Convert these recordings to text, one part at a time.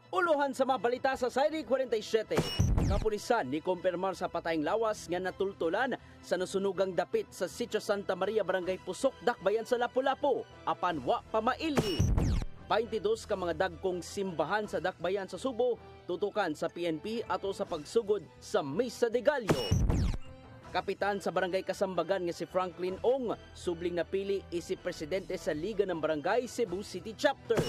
Uluhan sa mga balita sa Sayri 47. Kapulisan ni kumpirmar sa patayng lawas nga natultulan sa nasunugang dapit sa Sitio Santa Maria, Barangay Pusok, Dakbayan sa Lapu-Lapu, apan wa pamailhi. 22 ka mga dagkong simbahan sa Dakbayan sa Subo tutukan sa PNP ato sa pagsugod sa Misa de Gallo. Kapitan sa Barangay Kasambagan nga si Franklin Ong subling napili isip presidente sa Liga ng Barangay Cebu City Chapter.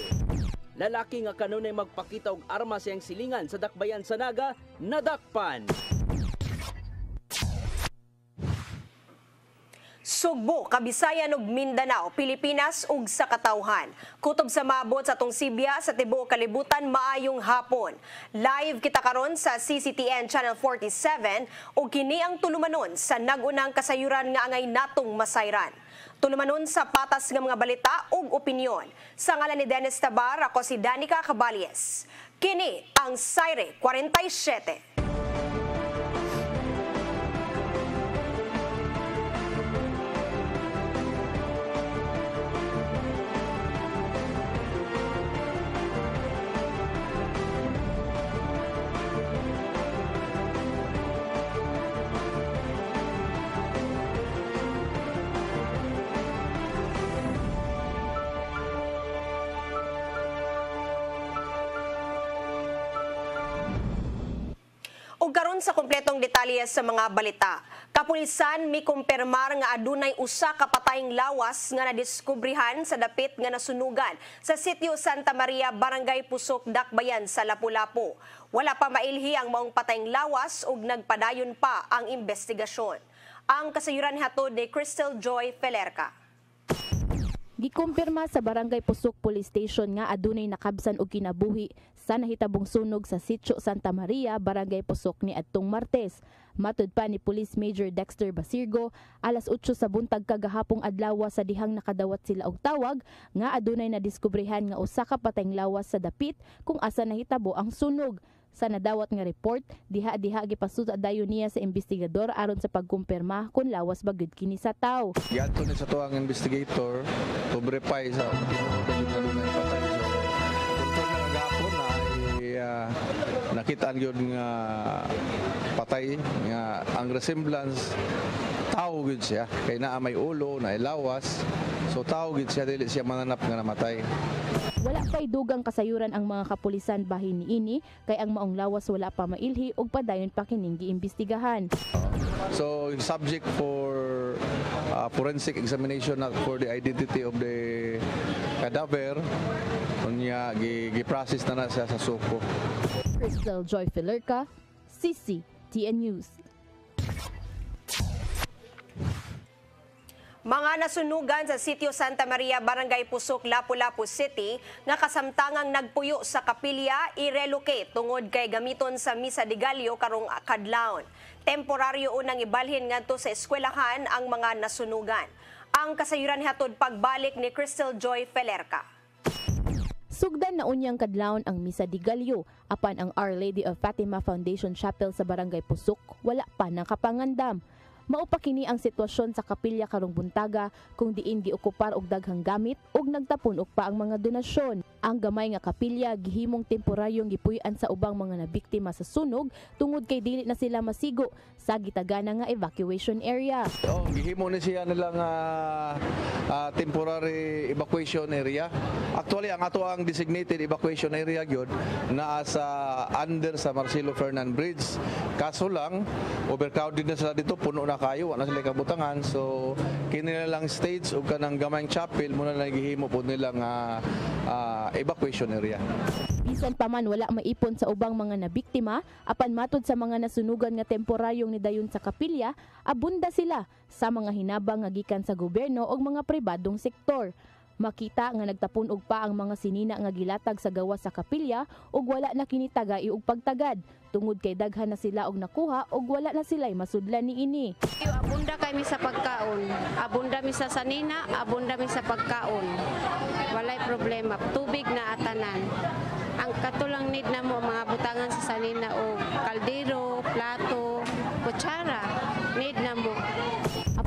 Lalaki nga kanunay magpakita og armas siyang silingan sa Dakbayan sa Naga, nadakpan. Sugbo, Kabisayan ug Mindanao, Pilipinas ug sa katawhan. Kutob sa maabot sa atong Sibya sa tibuok kalibutan, maayong hapon. Live kita karon sa CCTN Channel 47 ug kini ang tulumanon sa nagunang kasayuran nga angay natong masayran. Tulumanon sa patas nga mga balita ug opinyon. Sa ngalan ni Dennis Tabar, ako si Danica Caballes. Kini ang Sayre 47. Ug karon sa kompletong detalye sa mga balita. Kapulisan mi kumpirmar nga adunay usa ka patayng lawas nga nadiskubrihan sa dapit nga nasunugan sa Sitio Santa Maria, Barangay Pusok, Dakbayan sa Lapu-Lapu. Wala pa mailhi ang maong patayng lawas ug nagpadayon pa ang investigasyon. Ang kasayuran hatod ni Crystal Joy Felerca. Gikumpirma sa Barangay Pusok Police Station nga adunay nakabsan og kinabuhi sa nahitabong sunog sa Sitio Santa Maria, Barangay Pusok ni adtong Martes. Matud pa ni Police Major Dexter Basirgo, alas 8 sa buntag kagahapong adlaw sa dihang nakadawat sila og tawag nga adunay nadiskubrihan nga usa ka patayng lawas sa dapit kung asa nahitabo ang sunog. Sa nadawat nga report, diha-diha gipasuta dayon niya sa investigador aron sa pagkumpirma kung lawas ba gud kini sa tawo. Giadto ni sa tuwang investigator to verify sa patay. So, kung gapon na nakitaan gyud nga patay nga ang resemblance tao gud siya kay naa may ulo na lawas. So tao gid siya, dili siya mananap nga namatay. Wala pa'y dugang kasayuran ang mga kapulisan bahin niini kay ang maong lawas wala pa mailhi ug padayon pa kining giimbestigahan. So subject for forensic examination for the identity of the cadaver, unya gi-process na siya sa suko. Crystal Joy Felerca, CCTN News. Mga nasunugan sa Sitio Santa Maria, Barangay Pusok, Lapu-Lapu City nga kasamtangang nagpuyo sa kapilya i-relocate tungod kay gamiton sa Misa de Gallo karong kadlawon. Temporaryo unang ibalhin ngadto sa eskwelahan ang mga nasunugan. Ang kasayuran hatod pagbalik ni Crystal Joy Felerca. Sugdan na unyang kadlawon ang Misa de Gallo apan ang Our Lady of Fatima Foundation Chapel sa Barangay Pusok wala pa nang kapangandam. Maupa kini ang sitwasyon sa kapilya karong buntaga kung diin giokupar og daghang gamit ug nagtapon og pa ang mga donasyon. Ang gamay nga kapilya gihimong temporaryong gipuy-an sa ubang mga nabiktima sa sunog tungod kay dili na sila masigo sa gitagana nga evacuation area. Gihimo ni siya nilang temporary evacuation area. Actually ang ato ang designated evacuation area gyud naa sa under sa Marcelo Fernan Bridge. Kaso lang overcrowded na sila dito, puno na kayo, wala sila kabutangan. So kini na lang stage ug kanang gamayng chapel muna lang gihimo pod nila nga evacuation area. Bisan pa man wala maipon sa ubang mga nabiktima, apan matud sa mga nasunugan nga temporaryong nidayon sa kapilya, abunda sila sa mga hinabang nga gikan sa gobyerno ug mga pribadong sektor. Makita nga nagtapon og pa ang mga sinina nga gilatag sa gawas sa kapilya ug wala na kini tagay og pagtagad tungod kay daghan na sila og nakuha ug wala na sila'y masudlan niini. Abunda kay mi sa pagkaon, abunda mi sa sanina, abunda mi sa pagkaon. Walay problema, tubig na atanan. Ang katulang need na mo mga butangan sa sanina og kaldero, plato, kutsara, need na mo.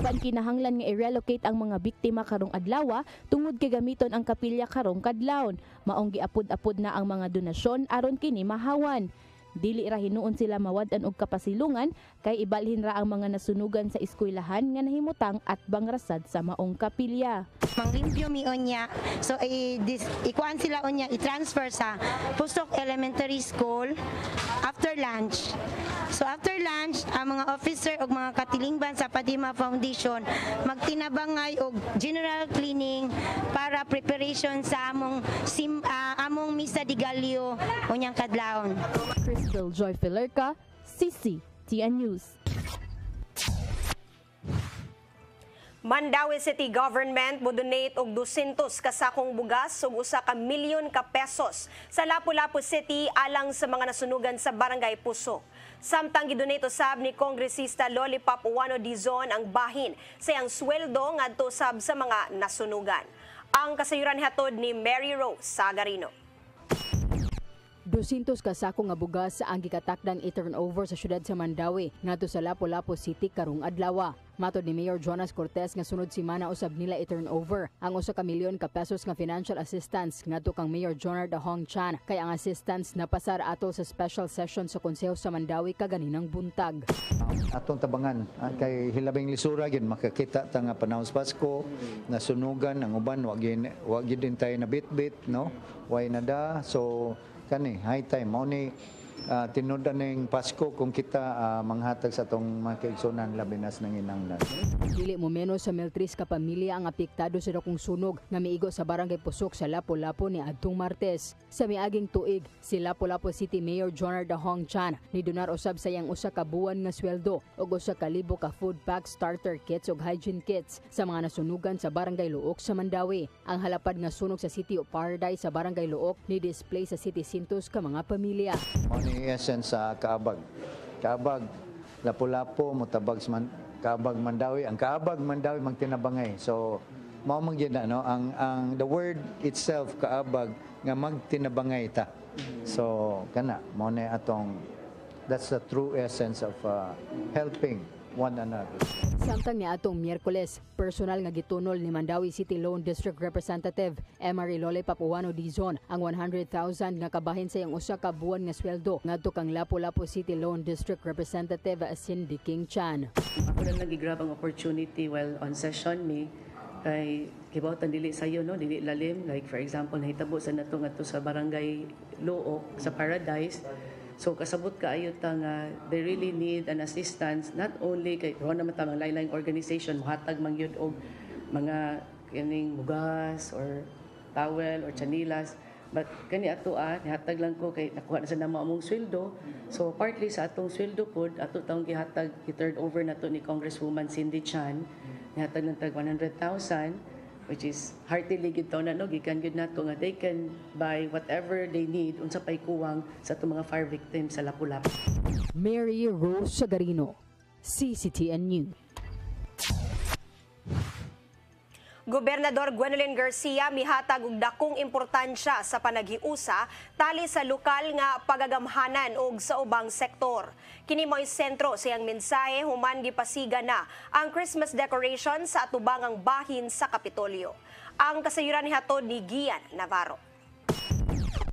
Uban kinahanglan nga i-relocate ang mga biktima karong adlaw tungod kay gamiton ang kapilya karong kadlawon. Maong giapod-apod na ang mga donasyon aron kini mahawan. Dili ra hinuon sila mawad-an og kapasilungan kay ibalhin ra ang mga nasunugan sa eskwelahan nga nahimutang at bangrasad sa maong kapilya. Manglimpyo mi onya. So ikuan sila onya i-transfer sa Pusok Elementary School after lunch. So after lunch, ang mga officer o mga katilingban sa Padima Foundation magtinabangay og general cleaning para preparation sa among Misa de Gallo unyang kadlawon. Crystal Joy Filerca, CCTN News. Mandawi City Government mo-donate og 200 ka sakong bugas ug 1 milyon ka pesos sa Lapu-Lapu City alang sa mga nasunugan sa Barangay Pusok. Samtang gidonate usab ni Kongresista Lollipop Uwano Dizon ang bahin sa iyang sweldo ngadto sab sa mga nasunugan. Ang kasayuran hatod ni Mary Rose Sagarino. 200 ka sako nga bugas ang gikatakdang i-turnover sa syudad sa Mandawi ngadto sa Lapu-Lapu City karong adlaw. Matod ni Mayor Jonas Cortez nga sunod semana usab nila i-turnover ang 1 milyon ka pesos nga financial assistance ngadto kang Mayor Jonar Dahong Chan kay ang assistance napasar ato sa special session sa Konseho sa Mandawi kaganinang buntag. Atong tabangan kay hilabing lisura gid makakita ta nga panahon sa Pasko nasunugan ang uban wa gid din tayo na bitbit no way nada so kani high time mao ni tinudan ning Pasko kung kita manghatag sa atong mga kaigsunan labi nas nanginanglan. Dili mo menos sa 1,003 ka pamilya ang apektado sa dakong sunog nga miigo sa Barangay Pusok sa Lapu-Lapu ni adtong Martes. Sa miaging tuig, si Lapu-Lapu City Mayor Jonar Dahong Chan ni donar usab sa iyang 1 ka buwan nga sweldo ug 1,000 ka food pack starter kits ug hygiene kits sa mga nasunugan sa Barangay Luok sa Mandawi. Ang halapad nga sunog sa City of Paradise sa Barangay Luok ni display sa City Sintos ka mga pamilya. Ni essence sa Kaabag. Kaabag, Lapu-Lapu, mutabag Kaabag Mandawi. Ang Kaabag Mandawi magtinabangay. So, mao man gyud no ang the word itself Kaabag nga magtinabangay ta. So, kana mao ni atong that's the true essence of helping one another. Samtang ni atong Miyerkules, personal nga gitunol ni Mandawi City Lone District Representative Emery Lollipop Uwano Dizon ang 100,000 nga kabahin sa iyang 1 ka buwan nga sweldo ngadto kang Lapu-Lapu City Lone District Representative Cindy King Chan. Ako lang nag-grab ang opportunity while on session me kay kibawtan dili sayo no dili lalim like for example nahitabo sa nato ngadto sa Barangay Luok sa Paradise. So kasabot kaayo ta nga they really need an assistance not only kay ron naman ta mga lain-laing organization mohatag man gyud og mga kining bugas or towel or chanilas but kani ato nihatag lang ko kay nakuha na sa nama among sweldo. So partly sa atong sweldo pod ato taong gihatag i-turn over nato ni Congresswoman Cindy Chan nihatag ng tag 100,000 which is heartily gid na no gikan gid nato nga they can buy whatever they need unsa pay kuwang sa atong mga fire victims sa Lapu-Lapu. Mary Rose Sagarino, CCTN News. Gobernador Gwendolyn Garcia mihatag og dakong importansya sa panaghiusa tali sa lokal nga pagagamhanan ug sa ubang sektor. Kini mo'y sentro sa iyang mensahe human gipasiga na ang Christmas decoration sa atubangang bahin sa Kapitolyo. Ang kasayuran ni hatod ni Gian Navarro.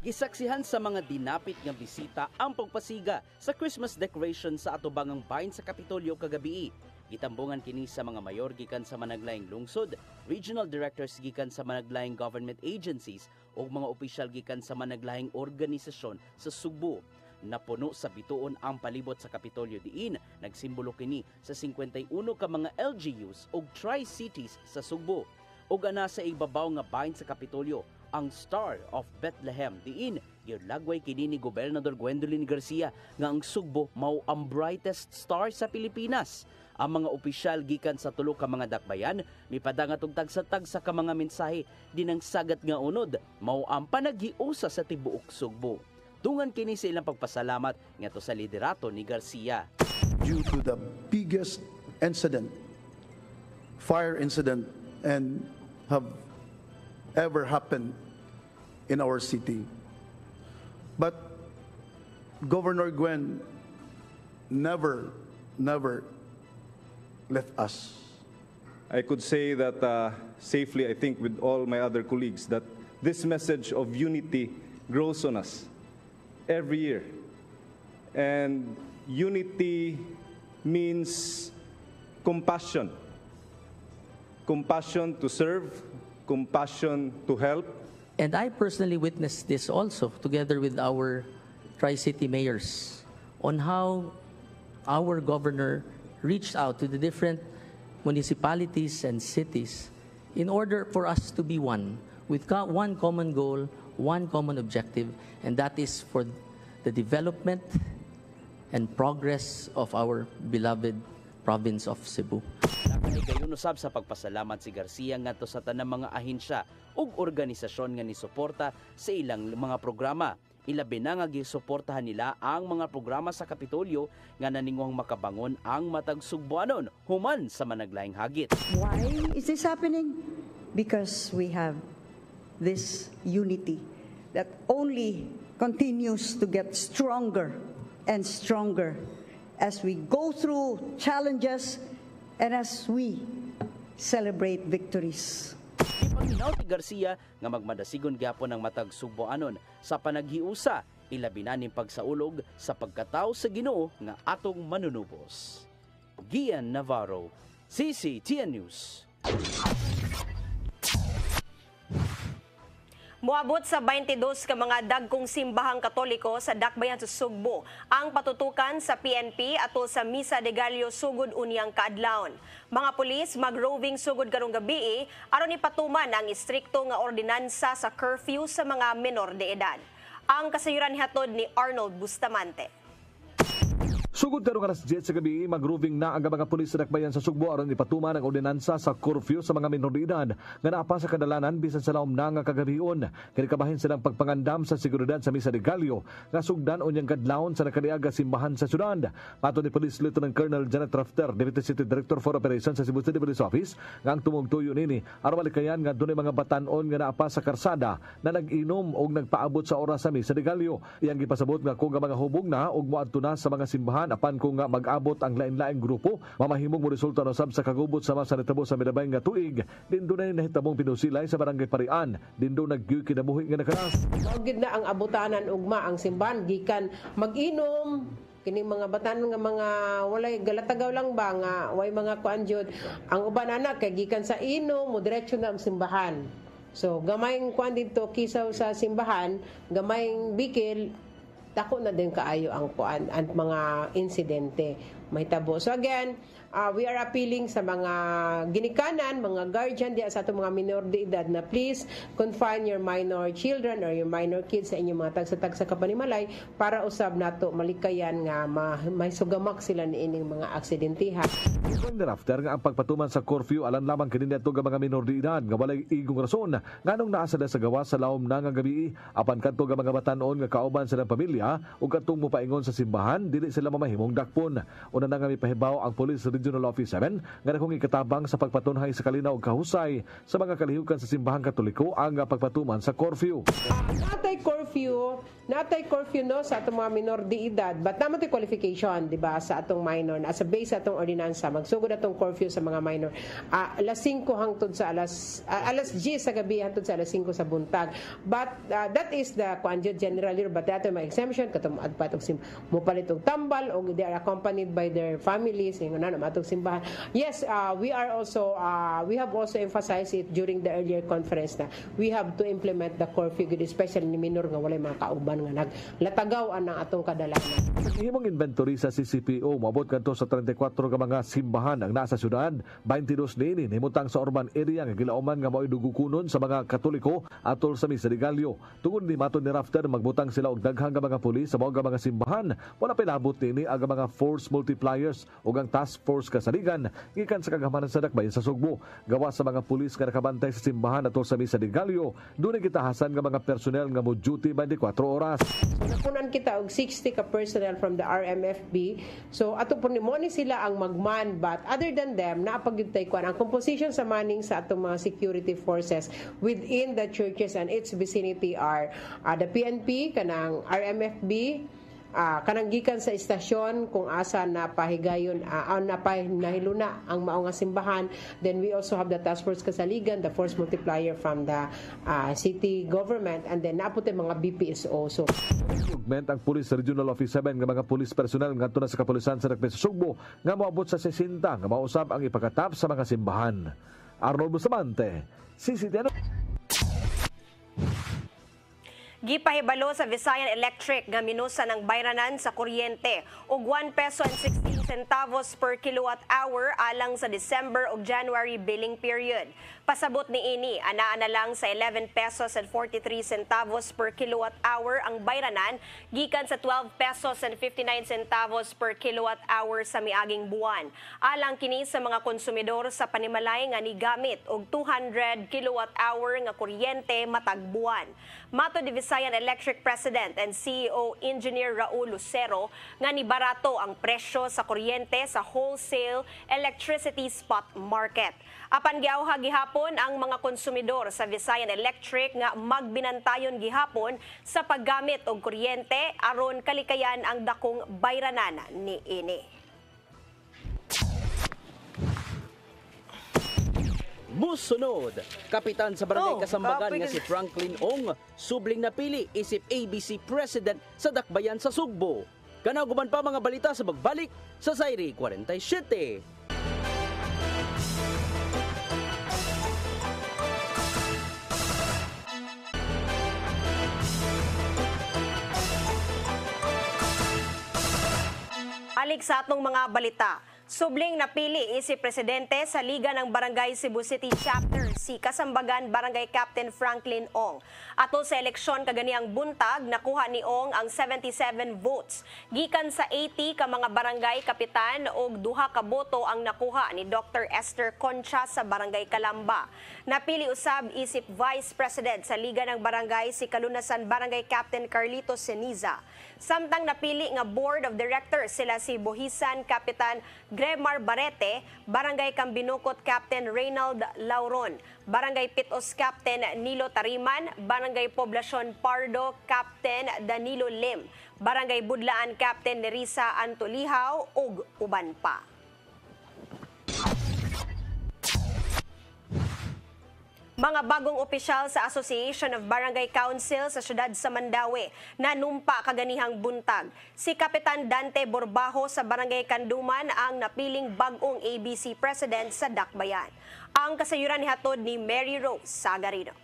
Gisaksihan sa mga dinapit nga bisita ang pagpasiga sa Christmas decoration sa atubangang bahin sa Kapitolyo kagabi. Gitambungan kini sa mga mayor gikan sa managlaing lungsod, regional directors gikan sa managlaing government agencies o mga opisyal gikan sa managlaing organisasyon sa Subo. Napuno sa bituon ang palibot sa Kapitolyo diin, nagsimbolo kini sa 51 ka mga LGUs o Tri-Cities sa Subo. Ug ana sa ibabaw nga bahin sa Kapitolyo, ang Star of Bethlehem diin gilagway kini ni Gobernador Gwendolyn Garcia nga ang Sugbo mao ang brightest star sa Pilipinas. Ang mga opisyal gikan sa tulo ka mga dakbayan mipadangat og tagsa-tagsa ka mga mensahe dinang sagat nga unod mao ang panaghiusa sa tibuok Sugbo. Dungan kini sa ilang pagpasalamat ngadto sa liderato ni Garcia. Due to the biggest incident, fire incident and have ever happened in our city. But Governor Gwen never left us. I could say that safely, I think, with all my other colleagues, that this message of unity grows on us every year. And unity means compassion. Compassion to serve, compassion to help. And I personally witnessed this also, together with our Tri-City mayors, on how our governor reached out to the different municipalities and cities in order for us to be one, with one common goal, one common objective, and that is for the development and progress of our beloved province of Cebu. Gayon usab sa pagpasalamat si Garcia ngadto sa tanang mga ahensya ug organisasyon nga nisuporta sa ilang mga programa. Ilabi na nga gisuportahan nila ang mga programa sa Kapitolyo nga naningong makabangon ang matag Sugboanon human sa managlaing hagit. Why is this happening? Because we have this unity that only continues to get stronger and stronger as we go through challenges and as we celebrate victories. Ipanginaw ni Garcia nga magmadasigon gyapon ang matag Sugboanon sa panaghiusa ilabi na ning pagsaulog sa pagkatao sa Ginoo nga atong manunubos. Gian Navarro, CCTN News. Moabot sa 22 ka mga dagkong simbahang Katoliko sa Dakbayan sa Sugbo ang patutukan sa PNP atol sa Misa de Gallo sugod unyang kaadlawon. Mga pulis mag-roving sugod karong gabi aron ipatuman ang istrikto nga ordinansa sa curfew sa mga menor de edad. Ang kasayuran hatod ni Arnold Bustamante. Sugod karong alas 10 sa gabi, mag-roving na ang mga pulis sa Dakbayan sa Sugbo aron ipatuman ang ordinansa sa curfew sa mga menor de edad nga naapa sa kadalanan bisan sa laom na nga kagabion. Kinikabahin silang pagpangandam sa seguridad sa Misa de Gallo nga sugdan unyang kadlawon sa nakaliaga simbahan sa syudad. Mato ni Police Lieutenant Colonel Janet Rafter, Deputy City Director for Operations sa Cebu City Police Office, nga ang tumugtuyo nini aron malikayan nga dunay mga batan-on nga naapa sa karsada na nag-inom og nagpaabot sa oras sa Misa de Gallo. Iyang gipasabot nga kung mga hubog na og moadto na sa mga simbahan apan kung nga mag-abot ang lain-laing grupo, mamahimong mo resulta na sab sa kagubot sama sa nitabo sa midabay nga tuig. Dindo na nahitabong pinusilay sa barangay Parian. Dindo nagyuy kinabuhi nga nakaras. Gid na ang abutanan ugma ang simbahan gikan mag-inom kining mga batan nga mga walay galatagaw lang ba nga way mga kuanjud ang uban anak kay gikan sa inom mo diretso na ang simbahan. So gamayng kuan dito kisaw sa simbahan, gamayng bikil dako na din kaayo ang kuan at mga insidente may tabo. So again, we are appealing sa mga ginikanan, mga guardian diya sa atong mga minor de edad na please confine your minor children or your minor kids sa inyong mga tagsa-tagsa kapanimalay para usab nato malikayan nga may sugamak sila niining mga aksidentihan. After nga ang pagpatuman sa curfew alam lamang kini adto nga mga minor de edad nga walay igong rason nganong naa sila sa gawas sa laom na nga gabi apan kadto nga mga batan-on nga kauban silang pamilya ug kadtong mopaingon sa simbahan dili sila mamahimong dakpon. Una na nga mipahibaw ang Police Regional Office 7 nga dakong ikatabang sa pagpatunhay sa kalinaw ug kahusay sa mga kalihukan sa simbahang Katoliko ang pagpatuman sa curfew. Natay curfew no sa atong mga minor de edad but naman tay qualification di ba sa atong minor as a base atong ordinansa magsugod atong curfew sa mga minor alas 5 hangtod sa alas 10 sa gabi hangtod sa alas 5 sa buntag but that is the kuanjud generally but that may exemption katong adpat og mopalit og tambal og they are accompanied by their families ingon na matong simbahan. Yes, we have also emphasized it during the earlier conference na we have to implement the curfew especially ni minor nga walay mga kauban nga naglatagaw ang atong kadalanan. Himong inventory sa CCPO moabot kadto sa 34 ka mga simbahan ang nasa syudad. 22 niini himutang sa urban area nga gilauman nga mao'y dugukunon sa mga Katoliko atol sa Misa de Gallo. Tungod ni maton ni Rafter magbutang sila og daghang nga mga pulis sa mga mga simbahan. Wala pilabot nini ang mga force multipliers ug ang task force kasaligan gikan sa kagamanan sa Dakbayan sa Sugbo. Gawas sa mga pulis nga nakabantay sa simbahan atol sa Misa de Gallo, dunay gitahasan nga mga personnel nga mo duty 24 oras. So napunan kita og 60 ka personnel from the RMFB. So ato po ni sila ang magman but other than them naapagyud kuan ang composition sa manning sa atong mga security forces within the churches and its vicinity are the PNP kanang RMFB kananggikan sa istasyon kung asa napahigayon nahiluna ang mao nga simbahan. Then we also have the task force kasaligan, the force multiplier from the city government, and then naputi mga BPSO. So Ugment ang Police Regional Office 7 nga mga police personnel ngadto na sa kapulisan sa Dakbayan sa Sugbo nga moabot sa 60 nga mausab ang ipakatap sa mga simbahan. Arnold Bustamante, CCTN. Gipahibalo sa Visayan Electric nga minusa ng bayranan sa kuryente og 1 peso and 16 centavos per kilowatt hour alang sa December ug January billing period. Pasabot ni ini, anaa na lang sa 11 pesos and 43 centavos per kilowatt hour ang bayranan gikan sa 12 pesos and 59 centavos per kilowatt hour sa miaging buwan. Alang kini sa mga konsumidor sa panimalay nga nigamit og 200 kilowatt hour nga kuryente matag buwan. Mato di Visayan Electric President and CEO Engineer Raul Lucero nga ni barato ang presyo sa kuryente sa wholesale electricity spot market. Apan giawha gihapon ang mga konsumidor sa Visayan Electric nga magbinantayon gihapon sa paggamit og kuryente aron kalikayan ang dakong bayranan ni ini. Musunod, kapitan sa Barangay Kasambagan nga si Franklin Ong, subling napili isip ABC President sa Dakbayan sa Sugbo. Kanaguman pa mga balita sa pagbalik sa Sayri 47. Alik sa atong mga balita. Subling napili si Presidente sa Liga ng Barangay Cebu City Chapter si Kasambagan Barangay Captain Franklin Ong. Ato sa eleksyon kaganiyang buntag, nakuha ni Ong ang 77 votes. Gikan sa 80 ka mga barangay kapitan og 2 ka boto ang nakuha ni Dr. Esther Concha sa Barangay Calamba. Napili usab isip Vice President sa Liga ng Barangay si Kalunasan Barangay Captain Carlito Ceniza. Samtang napili nga Board of Directors sila si Bohisan Kapitan Gremar Barete, Barangay Kambinukot Captain Reynald Lauron, Barangay Pitos Captain Nilo Tariman, Barangay Poblasyon Pardo Captain Danilo Lim, Barangay Budlaan Captain Nerissa Antolihaw ug uban pa. Mga bagong opisyal sa Association of Barangay Council sa siyudad sa Mandaue nanumpa kaganihang buntag. Si Kapitan Dante Borbajo sa Barangay Kanduman ang napiling bagong ABC President sa Dakbayan. Ang kasayuran nihatod ni Mary Rose Sagarino.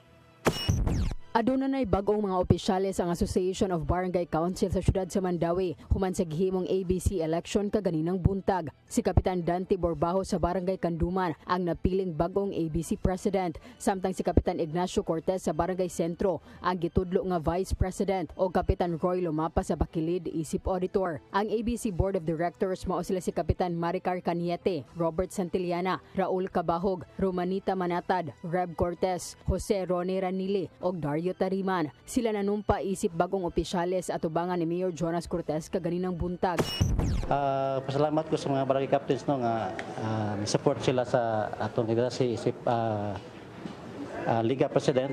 Aduna na'y bagong mga opisyales ang Association of Barangay Council sa siyudad sa Mandaue human sa gihimong ABC election kaganinang buntag. Si Kapitan Dante Borbajo sa Barangay Kanduman ang napiling bagong ABC President, samtang si Kapitan Ignacio Cortez sa Barangay Sentro ang gitudlo nga Vice President o Kapitan Roy Lumapa sa Bakilid isip Auditor. Ang ABC Board of Directors mao sila si Kapitan Maricar Caniete, Robert Santillana, Raul Cabahog, Romanita Manatad, Reb Cortez, Jose Rone Ranili o Dario Tariman. Sila nanumpa isip bagong opisyales at ubangan ni Mayor Jonas Cortez kaganinang buntag. Pasalamat ko sa mga barangay captains no nga support sila sa atong si isip Liga President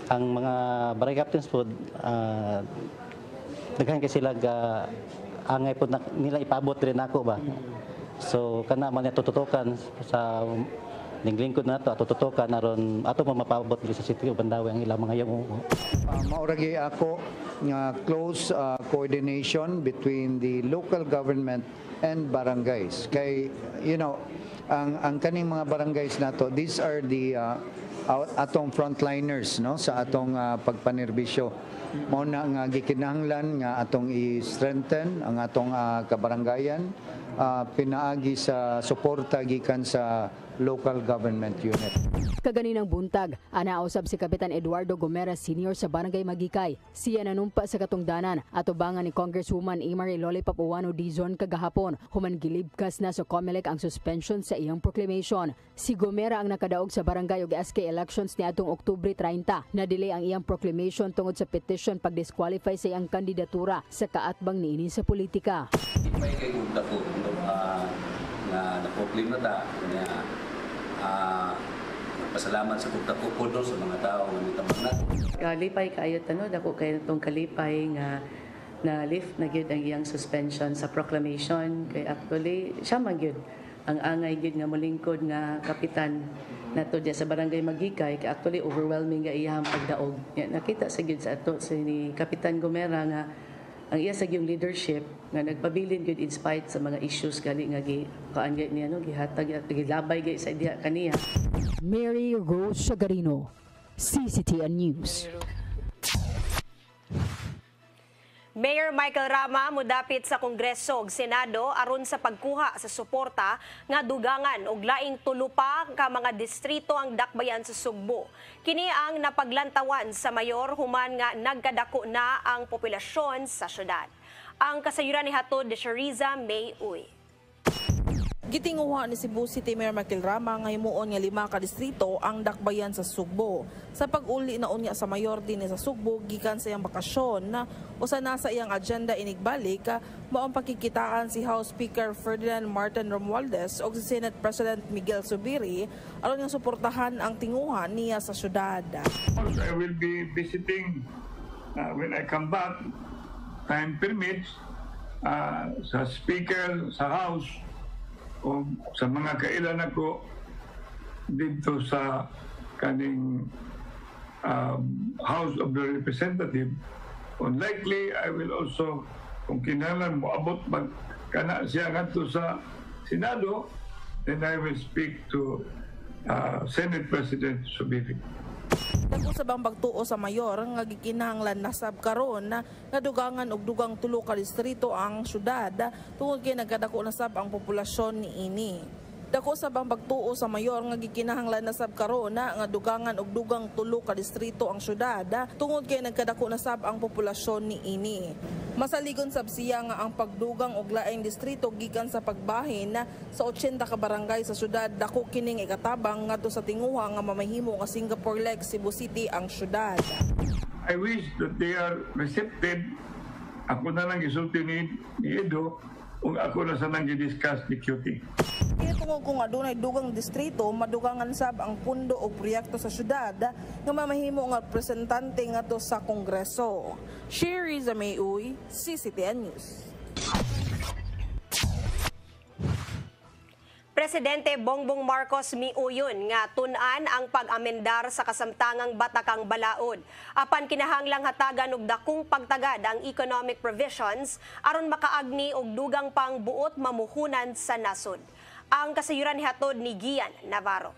ang mga barangay captains po daghan kay sila angay po nila ipabot rin ako ba. So kana man tututukan sa ninglingkod na ito, tututukan aron ato mapabot sa City of Mandaue ang ilang mga yamuo. Mauragi ako nga close coordination between the local government and barangays. Kay ang kaning mga barangays nato, these are the atong frontliners no sa atong pagpanerbisyo. Mao na nga gikinahanglan nga atong i-strengthen ang atong kabarangayan, pinaagi sa suporta gikan sa local government unit. Kaganinang buntag, anausab si Kapitan Eduardo Gomera Sr. sa Barangay Magikay. Siya nanumpa sa katungdanan at ubangan ni Congresswoman Imari Lollipop Uwano Dizon kagahapon human gilibkas na sa COMELEC ang suspension sa iyang proclamation. Si Gomera ang nakadaog sa barangay ug SK elections ni atong Oktubre 30. Na-delay ang iyang proclamation tungod sa petition pag-disqualify sa iyang kandidatura sa kaatbang niini sa politika. May kay gunda po na na-proclaim na ta pasalamat sa kukta-kukudo sa mga tao nga nitabang nato. Kalipay kayo dako kay itong kalipay nga na lift na gyud ang iyang suspension sa proclamation kay actually siya man gyud ang angay gyud nga molingkod nga kapitan nato diya sa barangay Magikay kay actually overwhelming nga iyang pagdaog. Nakita sa gyud sa ato si ni Kapitan Gomera nga ang iya sa gyung leadership nga nagpabilin gyud in spite sa mga issues gali nga kaangay niya gihatag at gilabay gyud sa diha kaniya. Mary Rose Shagarino, CCTN News. Mayor Michael Rama mudapit sa Kongreso ug Senado aron sa pagkuha sa suporta nga dugangan og laing tulupa ka mga distrito ang dakbayan sa Sugbo. Kini ang napaglantawan sa mayor human nga nagkadako na ang populasyon sa syudad. Ang kasayuran ni hatod de Shariza May Uy. Gitinguha ni Cebu City Mayor Michael Rama nga himuon nga 5 ka distrito ang dakbayan sa Sugbo. Sa pag-uli na unya sa mayor din sa Sugbo gikan sa iyang bakasyon usa na sa iyang agenda inigbalik maong pakikitaan si House Speaker Ferdinand Martin Romualdez o si Senate President Miguel Zubiri aron nga suportahan ang tinguhan niya sa syudad. I will be visiting when I come back, time permits, sa Speaker sa House o sa mga kailan ako dito sa kaning House of the Representative. Unlikely, I will also, kung kinahanglan mo abot magkana siya ngadto sa Senado, then I will speak to Senate President Zubiri. Dako sa bang pagtuo sa mayor nga gikinahanglan nasab karon nga dugangan og dugang 3 ka distrito ang syudad tungod kay nagkadako nasab ang populasyon niini. Dako sa bang pagtuo sa mayor nga gikinahanglan nasab karon nga dugangan og dugang 3 ka distrito ang syudad tungod kay nagkadako nasab ang populasyon niini. Masaligon sab siya nga ang pagdugang og laing distrito gikan sa pagbahin sa 80 ka barangay sa syudad dako kining ikatabang ngadto sa tinguha nga mamahimo nga Singapore-like Cebu City ang syudad. I wish that they are receptive. Ako na lang gisulti ni Edo ug ako na sanang gi-discuss ni QT. Kaya tungod kung adunay dugang distrito, madugangan sab ang pundo o proyekto sa syudad nga mamahimo nga representante ngadto sa Kongreso. Shariza May Uy, CCTN News. Presidente Bongbong Marcos miuyon nga tun-an ang pag-amendar sa kasamtangang batakang balaod. Apan kinahanglang hatagan og dakong pagtagad ang economic provisions aron makaagni og dugang pang buot mamuhunan sa nasod. Ang kasayuran ni hatod ni Gian Navarro.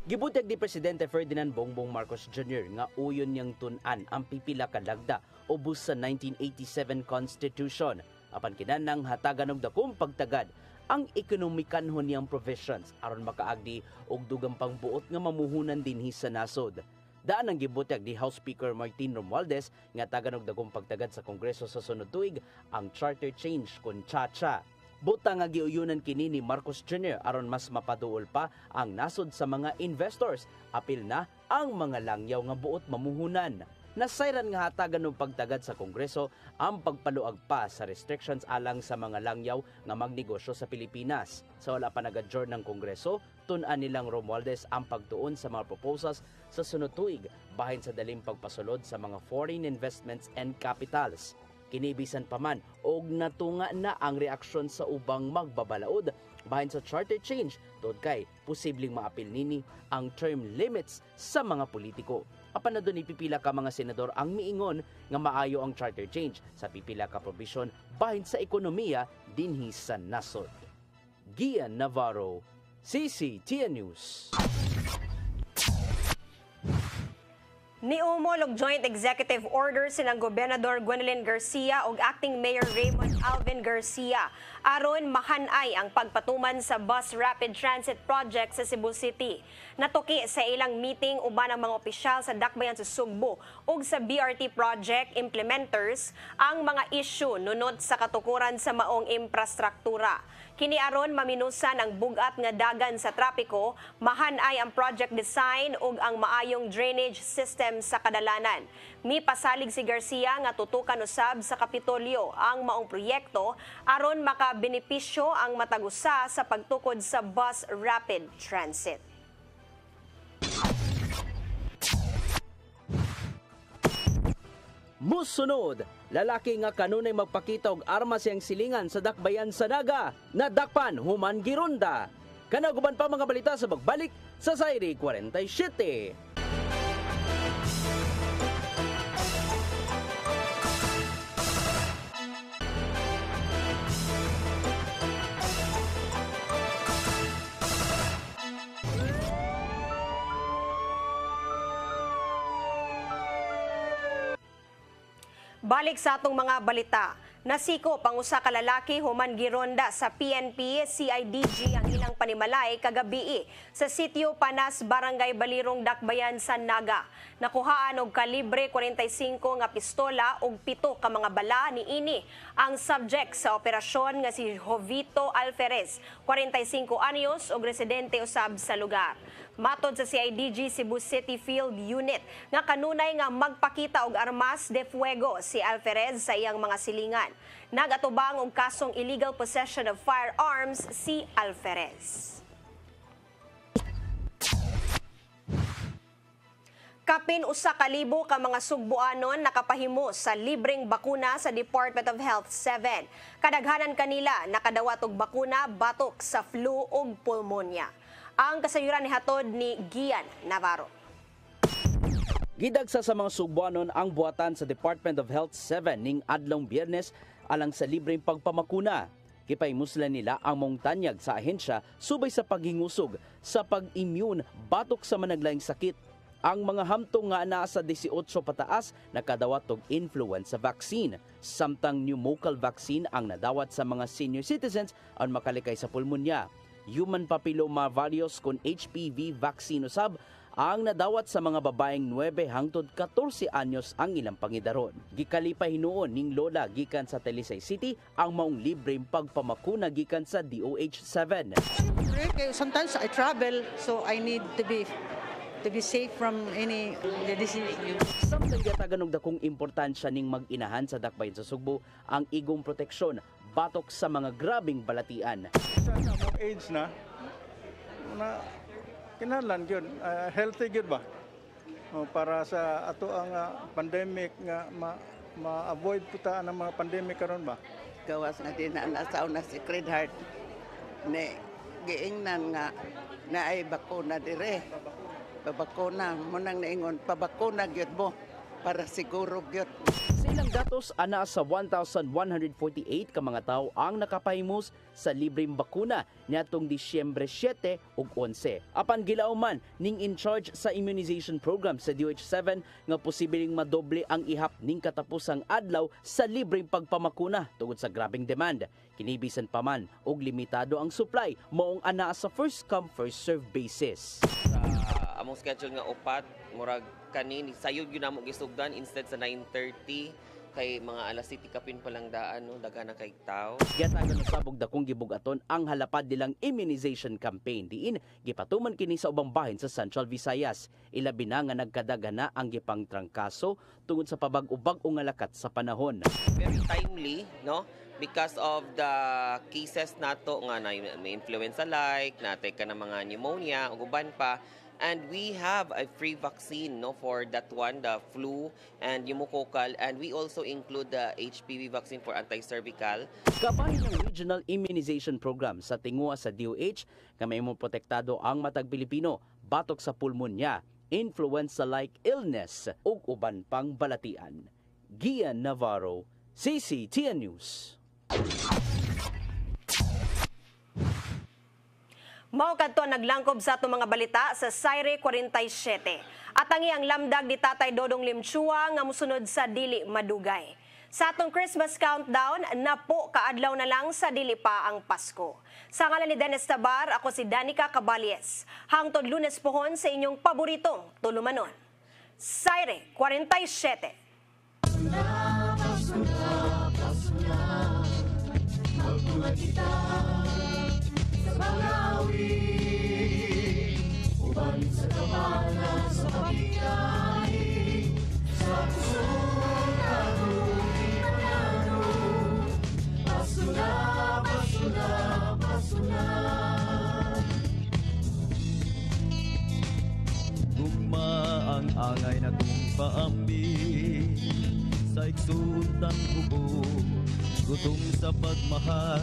Gibutag ni Presidente Ferdinand Bongbong Marcos Jr. nga uyon niyang tun-an ang pipila ka lagda ubos sa 1987 Constitution. Apan kinahanglang hatagan og dakong pagtagad ang ekonomikanhon niyang provisions aron makaagdi og dugang pang buot nga mamuhunan dinhi sa nasod. Daan ang gibutag ni House Speaker Martin Romualdez nga tagan og dagong pagtagad sa Kongreso sa sunod tuig ang charter change kun cha-cha. Buta nga giuyunan kini ni Marcos Jr. aron mas mapaduol pa ang nasod sa mga investors. Apil na ang mga langyaw nga buot mamuhunan. Nasayran nga hatagan ng pagtagad sa Kongreso ang pagpaluag pa sa restrictions alang sa mga langyaw nga magnegosyo sa Pilipinas. Sa wala pa nag-adjourn ng Kongreso, tun-an nilang Romualdez ang pagtuon sa mga proposals sa sunod tuig bahin sa daling pagpasulod sa mga foreign investments and capitals. Kinibisan pa man og natunga na ang reaksyon sa ubang magbabalaod bahin sa charter change tungod kay posibleng maapil nini ang term limits sa mga politiko. Apan na doon ipipila ka mga senador ang miingon nga maayo ang charter change sa pipila ka provision bahin sa ekonomiya dinhi sa nasod. Gian Navarro, CCTN News. Niumol og joint executive order sinang Gobernador Gwendolyn Garcia ug Acting Mayor Raymond Alvin Garcia aron mahanay ang pagpatuman sa bus rapid transit project sa Cebu City. Natuki sa ilang meeting uban ang mga opisyal sa dakbayan sa Sugbo ug sa BRT project implementers ang mga issue nunod sa katukuran sa maong infrastruktura. Kini aron maminusan ang bugat nga dagan sa trapiko, mahanay ang project design ug ang maayong drainage system sa kadalanan. Mipasalig si Garcia nga tutukan usab sa Kapitolyo ang maong proyekto aron makabenepisyo ang matagusa sa pagtukod sa bus rapid transit. Musunod, lalaki nga kanunay magpakita og armas siyang silingan sa dakbayan sa Naga, nadakpan human gironda. Kanaguban pa mga balita sa pagbalik sa Sayri 47. Balik sa atong mga balita. Nasiko pang usa ka lalaki human gironda sa PNP CIDG ang ilang panimalay kagabi sa sitio Panas, Barangay Balirong, Dakbayan sa Naga. Nakuhaan og kalibre 45 nga pistola ug 7 ka mga bala niini ang subject sa operasyon nga si Jovito Alferez, 45 anyos ug residente usab sa lugar. Matod sa CIDG Cebu City Field Unit nga kanunay nga magpakita og armas de fuego si Alferez sa iyang mga silingan. Nagatubang og kasong illegal possession of firearms si Alferez. Kapin usa ka libo ka mga Sugboanon nakapahimo sa libreng bakuna sa Department of Health 7. Kadaghanan kanila nakadawat og bakuna batok sa flu ug pulmonya. Ang kasayuran ni hatod ni Gian Navarro. Gidagsa sa mga Sugboanon ang buhatan sa Department of Health 7 ning adlong Biyernes alang sa libreng pagpamakuna. Kipaymuslan nila ang mongtanyag sa ahensya subay sa paghingusog sa pag-immune batok sa managlaing sakit. Ang mga hamtong nga naa sa 18 pataas nakadawat og influenza vaccine. Samtang pneumococcal vaccine ang nadawat sa mga senior citizens ang makalikay sa pulmonya. Human papillomavirus kun HPV vaccine usab ang nadawat sa mga babaeng 9 hangtod 14 anyos ang ilang pangidaron. Gikalipay hinuon ning lola gikan sa Talisay City ang maong libreng pagpamakuna gikan sa DOH-7. Sometimes I travel, so I need to be safe from any disease. Samtang gatagan og dakong importansya ning mag-inahan sa dakbayan sa Sugbo ang igong proteksyon batok sa mga grabing balatian. Sa mga age na kinahanglan gyud healthy gyud ba para sa ato ang pandemic nga ma-avoid puta ang mga pandemic karon ba. Gawas nga din na sa una si Secret Heart ne giingnan nga naay bakuna dire. Pabakuna mo nang naingon pabakuna gyud mo para siguro gyud. Sa ilang datos, ana sa 1,148 ka mga tao ang nakapahimos sa libreng bakuna niadtong Disyembre 7 ug 11. Apan gilauman ning in charge sa immunization program sa DOH-7 nga posibleng madoble ang ihap ning katapusang adlaw sa libreng pagpamakuna tungod sa grabing demand. Kinibisan pa man og limitado ang supply maong ana sa first come first serve basis. Among schedule nga upat murag kanini sayod gyud namo gisugdan instead sa 9:30 kay mga alas 7 kapin pa lang daan no daghan na kay tawo. Gatagan na sabog dakong gibugaton ang halapad nilang immunization campaign diin gipatuman kini sa ubang bahin sa Central Visayas. Ilabi na nga nagkadagana ang gipang trangkaso tungod sa pabag-ubag o nga lakat sa panahon. Very timely no because of the cases nato nga na may influenza like natay ka na mga pneumonia ug uban pa. And we have a free vaccine no for that one, the flu and pneumococcal, and we also include the HPV vaccine for anti-cervical. Kabahin ng regional immunization program sa tingua sa DOH, kamay mo protektado ang matag Pilipino batok sa pulmonya, influenza-like illness ug uban pang balatian. Gian Navarro, CCTN News. Mao kadto naglangkob sa atong mga balita sa Sayre 47. At ang iyang lamdag ni Tatay Dodong Limchua nga musunod sa dili madugay. Sa atong Christmas countdown, napo kaadlaw na lang sa dili pa ang Pasko. Sa ngalan ni Dennis Tabar, ako si Danica Cabales. Hangtod Lunes pohon sa inyong paboritong tulumanon. Sayre 47. Uban sa kamana sa pagkinahin sa pusong kaguling manano. Pasuna, pasuna, pasuna. Gugma ang angay na kong paambi sa igsuuntang hubo, gutom sa pagmahal.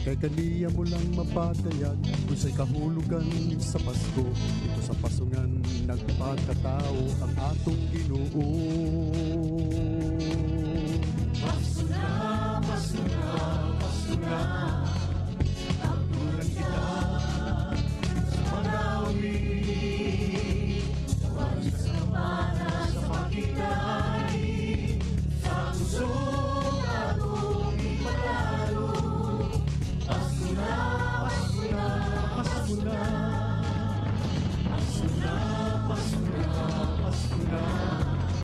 Kay kaniya mo lang mapatayag kung sa'y kahulugan sa Pasko. Ito sa pasungan nagpagkatao ang atong Ginoo.